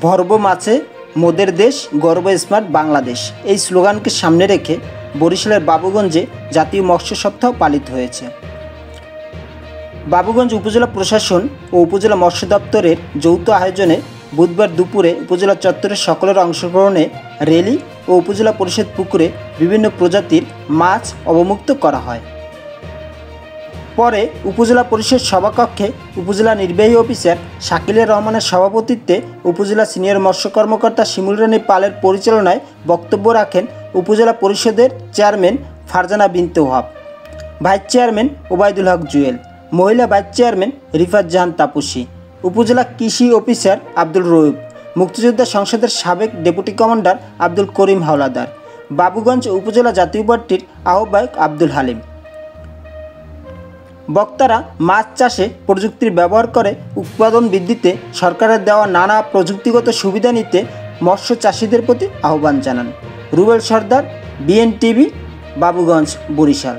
ভরব মাছে মোদের দেশ, গর্ব স্মার্ট বাংলাদেশ এই স্লোগানকে সামনে রেখে বরিশালের বাবুগঞ্জে জাতীয় মৎস্য সপ্তাহ পালিত হয়েছে। বাবুগঞ্জ উপজেলা প্রশাসন ও উপজেলা মৎস্য দপ্তরের যৌথ আয়োজনে বুধবার দুপুরে উপজেলা চত্বরে সকলের অংশগ্রহণে রেলি ও উপজেলা পরিষদ পুকুরে বিভিন্ন প্রজাতির মাছ অবমুক্ত করা হয়। পরে উপজেলা পরিষদ সভাকক্ষে উপজেলা নির্বাহী অফিসার শাকিলুর রহমানের সভাপতিত্বে উপজেলা সিনিয়র মৎস্য কর্মকর্তা শিমুল রানী পালের পরিচালনায় বক্তব্য রাখেন উপজেলা পরিষদের চেয়ারম্যান ফারজানা বিনতে ওহাব, ভাইস চেয়ারম্যান ওবায়দুল হক জুয়েল, মহিলা ভাইস চেয়ারম্যান রিফাত জাহান তাপসী, উপজেলা কৃষি অফিসার আব্দুল রউফ, মুক্তিযোদ্ধা সংসদের সাবেক ডেপুটি কমান্ডার আব্দুল করিম হাওলাদার, বাবুগঞ্জ উপজেলা জাতীয় পার্টির আহ্বায়ক আব্দুল হালিম। বক্তারা মাছ চাষে প্রযুক্তির ব্যবহার করে উৎপাদন বৃদ্ধিতে সরকারের দেওয়া নানা প্রযুক্তিগত সুবিধা নিতে মৎস্য চাষিদের প্রতি আহ্বান জানান। রুবেল সর্দার, বিএনটিভি, বাবুগঞ্জ, বরিশাল।